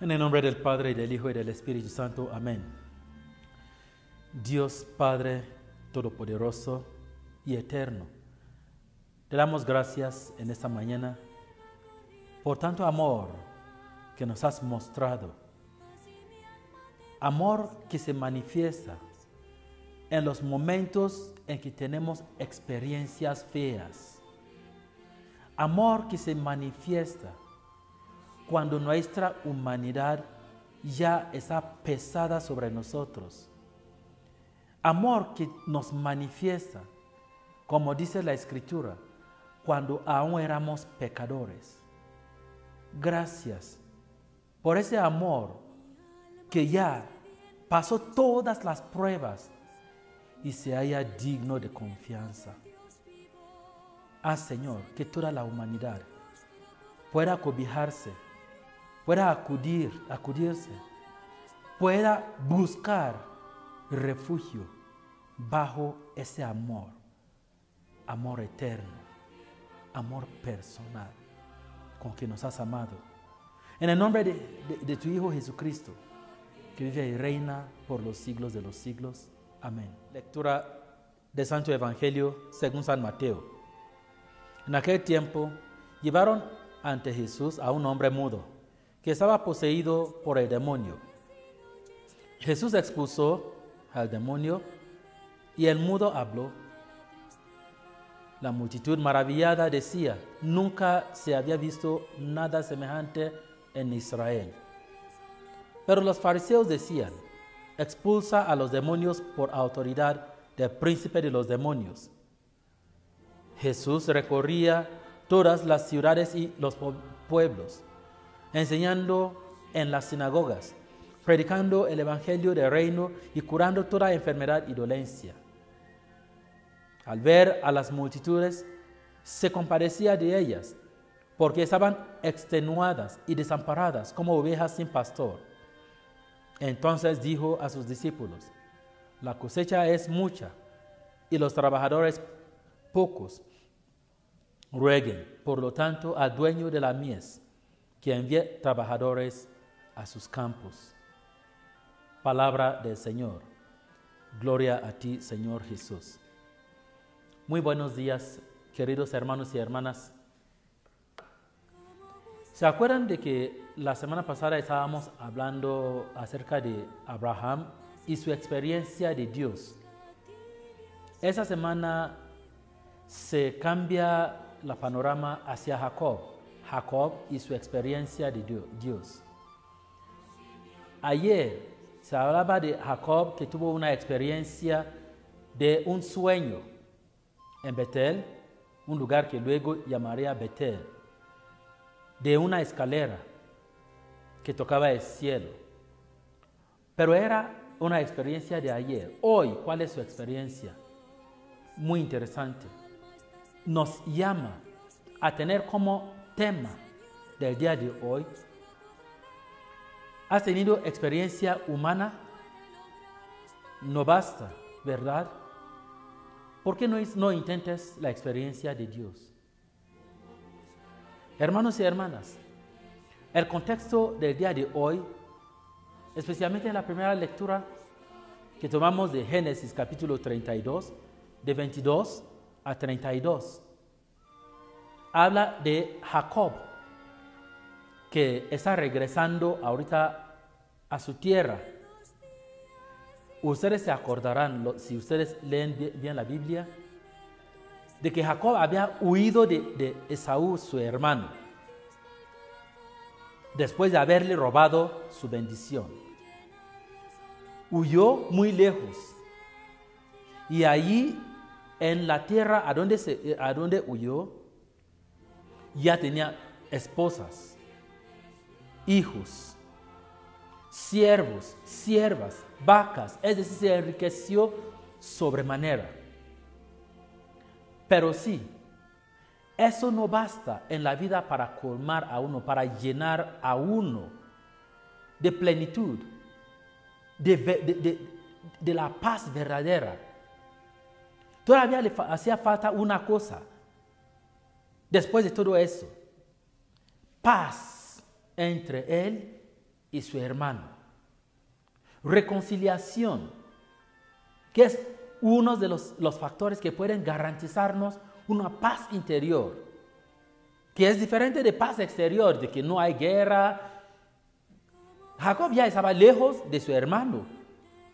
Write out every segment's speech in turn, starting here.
En el nombre del Padre, y del Hijo, y del Espíritu Santo. Amén. Dios Padre Todopoderoso y Eterno, te damos gracias en esta mañana por tanto amor que nos has mostrado. Amor que se manifiesta en los momentos en que tenemos experiencias feas. Amor que se manifiesta cuando nuestra humanidad ya está pesada sobre nosotros. Amor que nos manifiesta, como dice la Escritura, cuando aún éramos pecadores. Gracias por ese amor que ya pasó todas las pruebas y se halla digno de confianza. Haz, Señor, que toda la humanidad pueda cobijarse, pueda acudirse, pueda buscar refugio bajo ese amor eterno, amor personal con que nos has amado. En el nombre de tu Hijo Jesucristo, que vive y reina por los siglos de los siglos. Amén. Lectura del Santo Evangelio según San Mateo. En aquel tiempo llevaron ante Jesús a un hombre mudo, que estaba poseído por el demonio. Jesús expulsó al demonio y el mudo habló. La multitud maravillada decía: nunca se había visto nada semejante en Israel. Pero los fariseos decían: expulsa a los demonios por autoridad del príncipe de los demonios. Jesús recorría todas las ciudades y los pueblos, enseñando en las sinagogas, predicando el evangelio del reino y curando toda enfermedad y dolencia. Al ver a las multitudes, se compadecía de ellas, porque estaban extenuadas y desamparadas como ovejas sin pastor. Entonces dijo a sus discípulos: la cosecha es mucha y los trabajadores pocos. Rueguen, por lo tanto, al dueño de la mies que envíe trabajadores a sus campos. Palabra del Señor. Gloria a ti, Señor Jesús. Muy buenos días, queridos hermanos y hermanas. ¿Se acuerdan de que la semana pasada estábamos hablando acerca de Abraham y su experiencia de Dios? Esa semana se cambia la panorama hacia Jacob y su experiencia de Dios. Ayer se hablaba de Jacob, que tuvo una experiencia de un sueño en Betel, un lugar que luego llamaría Betel, de una escalera que tocaba el cielo. Pero era una experiencia de ayer. Hoy, ¿cuál es su experiencia? Muy interesante. Nos llama a tener como tema del día de hoy: ¿has tenido experiencia humana? No basta, ¿verdad? ¿Por qué no intentes la experiencia de Dios? Hermanos y hermanas, el contexto del día de hoy, especialmente en la primera lectura que tomamos de Génesis capítulo 32, de 22 a 32, habla de Jacob, que está regresando ahorita a su tierra. Ustedes se acordarán, si ustedes leen bien la Biblia, de que Jacob había huido de Esaú, su hermano, después de haberle robado su bendición. Huyó muy lejos, y allí en la tierra a donde huyó, ya tenía esposas, hijos, siervos, siervas, vacas, es decir, se enriqueció sobremanera. Pero sí, eso no basta en la vida para colmar a uno, para llenar a uno de plenitud, de la paz verdadera. Todavía le hacía falta una cosa. Después de todo eso, paz entre él y su hermano. Reconciliación, que es uno de los factores que pueden garantizarnos una paz interior, que es diferente de paz exterior, de que no hay guerra. Jacob ya estaba lejos de su hermano.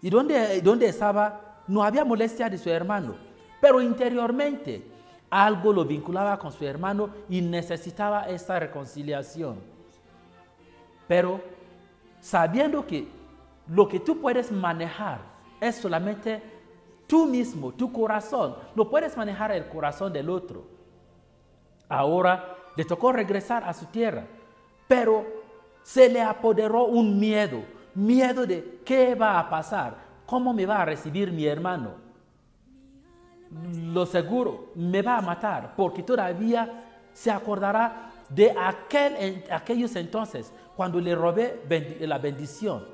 Y donde estaba, no había molestia de su hermano. Pero interiormente, algo lo vinculaba con su hermano y necesitaba esta reconciliación. Pero sabiendo que lo que tú puedes manejar es solamente tú mismo, tu corazón. No puedes manejar el corazón del otro. Ahora le tocó regresar a su tierra, pero se le apoderó un miedo de qué va a pasar, cómo me va a recibir mi hermano. Lo seguro, me va a matar, porque todavía se acordará de aquellos entonces, cuando le robé la bendición.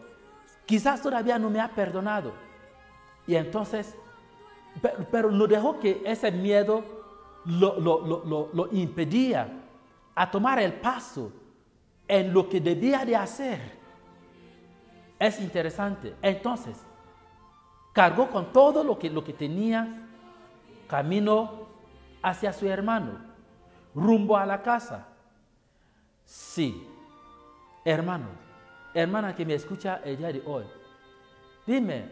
Quizás todavía no me ha perdonado. Y entonces, pero no dejó que ese miedo lo impedía a tomar el paso en lo que debía de hacer. Es interesante. Entonces, cargó con todo lo que tenía, camino hacia su hermano, rumbo a la casa. Sí, hermano, hermana que me escucha el día de hoy, dime,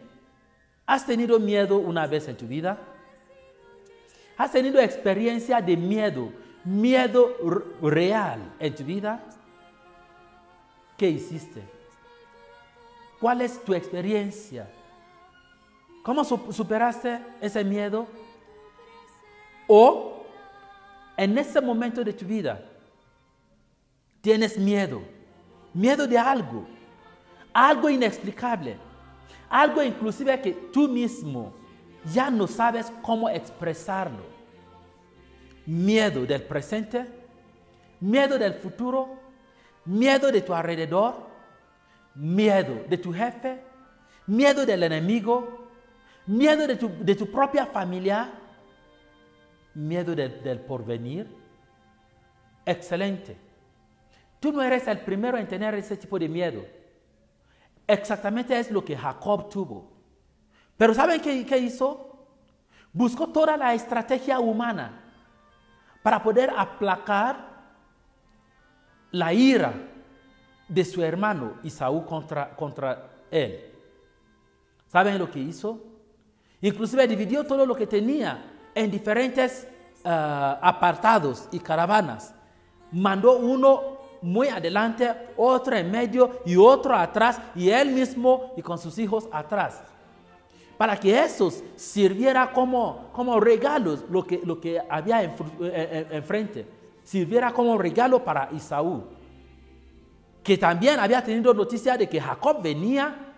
¿has tenido miedo una vez en tu vida? ¿Has tenido experiencia de miedo real en tu vida? ¿Qué hiciste? ¿Cuál es tu experiencia? ¿Cómo superaste ese miedo? O en ese momento de tu vida tienes miedo de algo inexplicable, algo inclusive que tú mismo ya no sabes cómo expresarlo. Miedo del presente, miedo del futuro, miedo de tu alrededor, miedo de tu jefe, miedo del enemigo, miedo de tu propia familia, miedo del porvenir. Excelente. Tú no eres el primero en tener ese tipo de miedo. Exactamente es lo que Jacob tuvo. Pero ¿saben qué hizo? Buscó toda la estrategia humana para poder aplacar la ira de su hermano Esaú contra él. ¿Saben lo que hizo? Inclusive dividió todo lo que tenía en diferentes apartados y caravanas. Mandó uno muy adelante, otro en medio y otro atrás, y él mismo y con sus hijos atrás, para que esos sirviera como regalos, lo que había enfrente, sirviera como regalo para Esaú, que también había tenido noticia de que Jacob venía,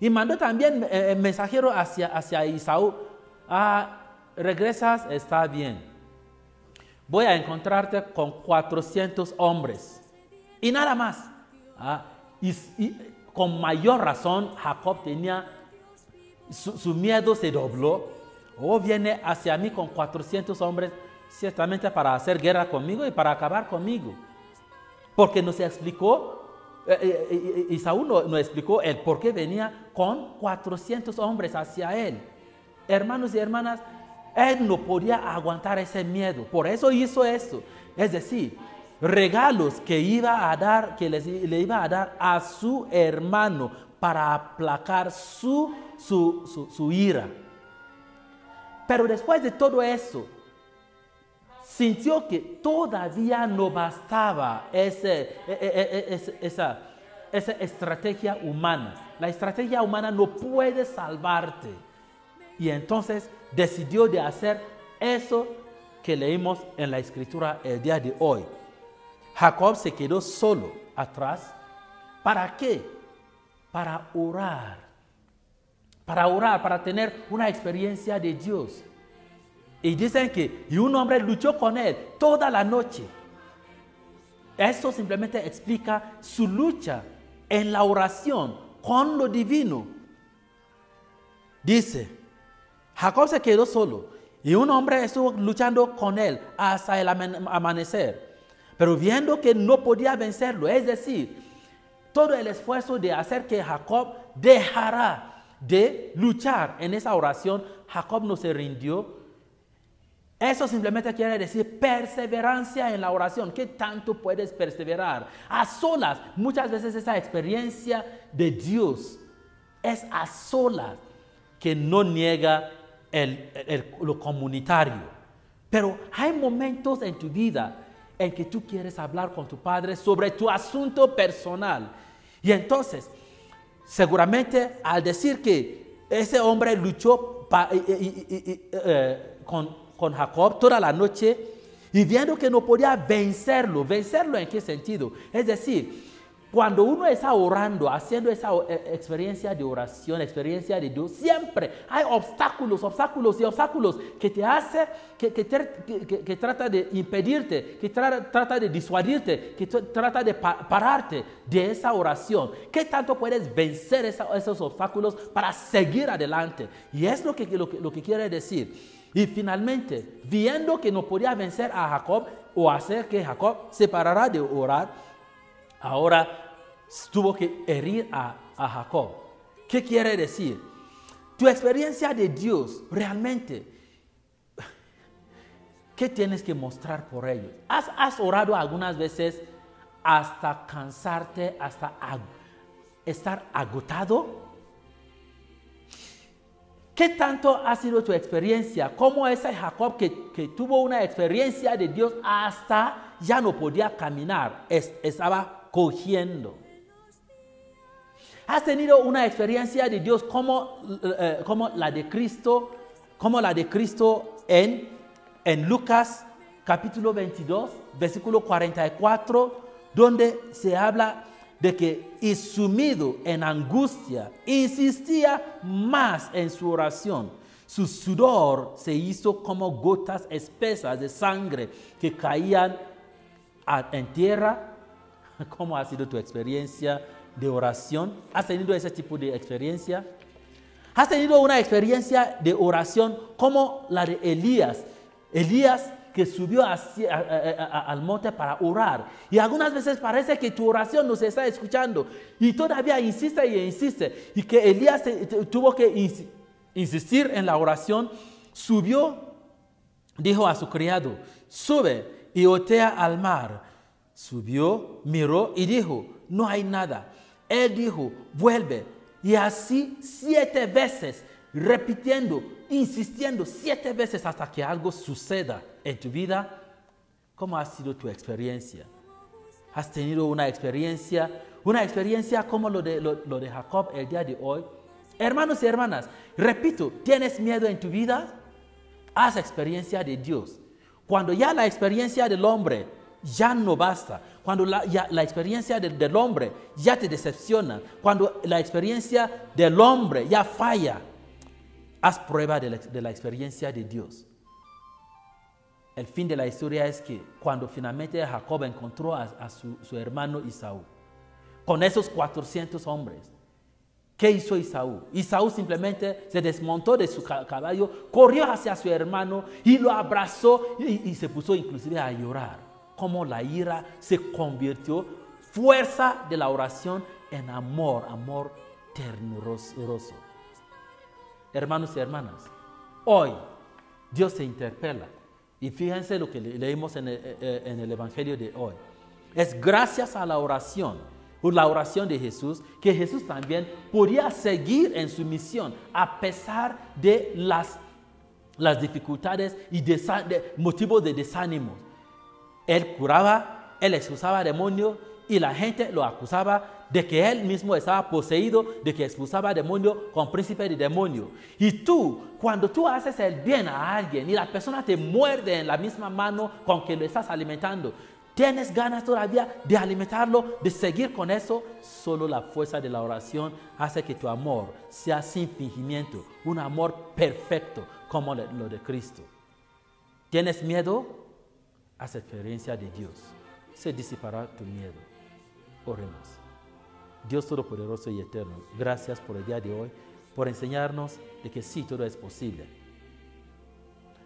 y mandó también mensajero hacia Esaú: regresas, está bien, voy a encontrarte con 400 hombres. Y nada más. Y con mayor razón, Jacob tenía, su miedo se dobló. Viene hacia mí con 400 hombres, ciertamente para hacer guerra conmigo y para acabar conmigo. Porque nos explicó, Esaú nos explicó el por qué venía con 400 hombres hacia él. Hermanos y hermanas, él no podía aguantar ese miedo. Por eso hizo eso. Es decir, regalos que le iba a dar a su hermano para aplacar su ira. Pero después de todo eso, sintió que todavía no bastaba esa estrategia humana. La estrategia humana no puede salvarte. Y entonces decidió de hacer eso que leímos en la escritura el día de hoy. Jacob se quedó solo atrás. ¿Para qué? Para orar. Para tener una experiencia de Dios. Y dicen que un hombre luchó con él toda la noche. Esto simplemente explica su lucha en la oración con lo divino. Dice, Jacob se quedó solo y un hombre estuvo luchando con él hasta el amanecer. Pero viendo que no podía vencerlo, es decir, todo el esfuerzo de hacer que Jacob dejara de luchar en esa oración. Jacob no se rindió. Eso simplemente quiere decir perseverancia en la oración. ¿Qué tanto puedes perseverar? A solas. Muchas veces esa experiencia de Dios es a solas, que no niega lo comunitario. Pero hay momentos en tu vida en que tú quieres hablar con tu padre sobre tu asunto personal. Y entonces, seguramente al decir que ese hombre luchó con Jacob toda la noche y viendo que no podía vencerlo. ¿Vencerlo en qué sentido? Es decir, cuando uno está orando, haciendo esa experiencia de oración, experiencia de Dios, siempre hay obstáculos que te hacen, que trata de impedirte, que trata de disuadirte, que trata de pararte de esa oración. ¿Qué tanto puedes vencer esos obstáculos para seguir adelante? Y es lo que quiere decir. Y finalmente, viendo que no podía vencer a Jacob o hacer que Jacob se parara de orar, ahora tuvo que herir a Jacob. ¿Qué quiere decir? Tu experiencia de Dios, realmente, ¿qué tienes que mostrar por ello? ¿Has orado algunas veces hasta cansarte, hasta estar agotado? ¿Qué tanto ha sido tu experiencia? ¿Cómo ese Jacob que tuvo una experiencia de Dios hasta ya no podía caminar, estaba cogiendo? ¿Has tenido una experiencia de Dios como la de Cristo, en Lucas capítulo 22, versículo 44, donde se habla de que, y sumido en angustia, insistía más en su oración? Su sudor se hizo como gotas espesas de sangre que caían en tierra. ¿Cómo ha sido tu experiencia de oración? ¿Has tenido ese tipo de experiencia? ¿Has tenido una experiencia de oración como la de Elías? Elías, que subió al monte para orar. Y algunas veces parece que tu oración no se está escuchando. Y todavía insiste y insiste. Y que Elías tuvo que insistir en la oración. Subió, dijo a su criado, sube y otea al mar. Subió, miró y dijo, no hay nada. Él dijo, vuelve. Y así 7 veces, repitiendo, insistiendo 7 veces hasta que algo suceda en tu vida. ¿Cómo ha sido tu experiencia? ¿Has tenido una experiencia como lo de Jacob el día de hoy? Hermanos y hermanas, repito, ¿tienes miedo en tu vida? Haz experiencia de Dios. Cuando ya la experiencia del hombre ya no basta, cuando la experiencia del hombre ya te decepciona, cuando la experiencia del hombre ya falla, haz prueba de la experiencia de Dios. El fin de la historia es que cuando finalmente Jacob encontró a su hermano Esaú, con esos 400 hombres, ¿qué hizo Esaú? Esaú simplemente se desmontó de su caballo, corrió hacia su hermano y lo abrazó y se puso inclusive a llorar. Como la ira se convirtió, fuerza de la oración, en amor ternuroso. Hermanos y hermanas, hoy Dios se interpela. Y fíjense lo que leímos en el Evangelio de hoy. Es gracias a la oración de Jesús, que Jesús también podía seguir en su misión a pesar de las dificultades y de motivos de desánimo. Él curaba, él expulsaba demonios y la gente lo acusaba de que él mismo estaba poseído, de que expulsaba demonios con príncipe de demonios. Y tú, cuando tú haces el bien a alguien y la persona te muerde en la misma mano con que lo estás alimentando, ¿tienes ganas todavía de alimentarlo, de seguir con eso? Solo la fuerza de la oración hace que tu amor sea sin fingimiento, un amor perfecto como lo de Cristo. ¿Tienes miedo? Haz experiencia de Dios. Se disipará tu miedo. Oremos. Dios Todopoderoso y Eterno, gracias por el día de hoy, por enseñarnos de que sí, todo es posible.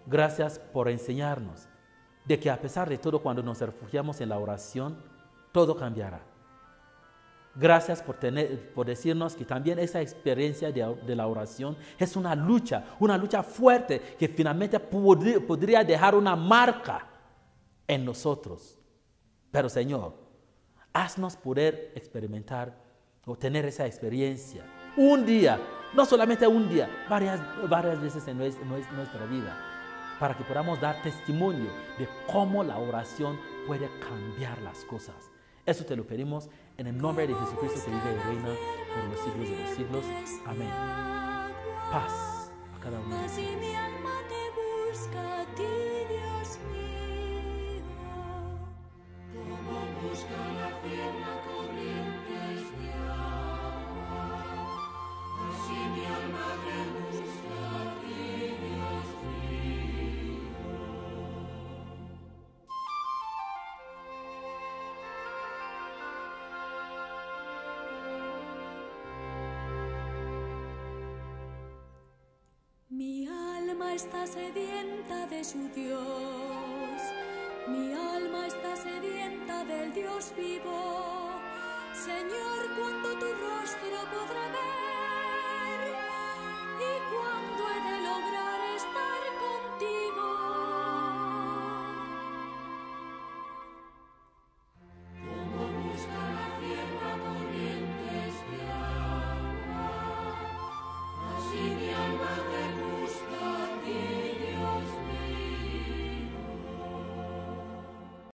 Gracias por enseñarnos de que a pesar de todo, cuando nos refugiamos en la oración, todo cambiará. Gracias por decirnos que también esa experiencia de la oración es una lucha fuerte que finalmente podría dejar una marca en nosotros. Pero Señor, haznos poder experimentar o tener esa experiencia un día, no solamente un día, varias veces en nuestra vida, para que podamos dar testimonio de cómo la oración puede cambiar las cosas. Eso te lo pedimos en el nombre de Jesucristo que vive y reina por los siglos de los siglos. Amén. Paz a cada uno de ustedes. Mi alma te busca a ti, Dios mío, como busca la tierra corrientes de agua. Así mi alma te busca a ti, Dios mío. Mi alma está sedienta de su Dios, mi alma está sedienta del Dios vivo. Señor, ¿cuándo tu rostro podrá ver?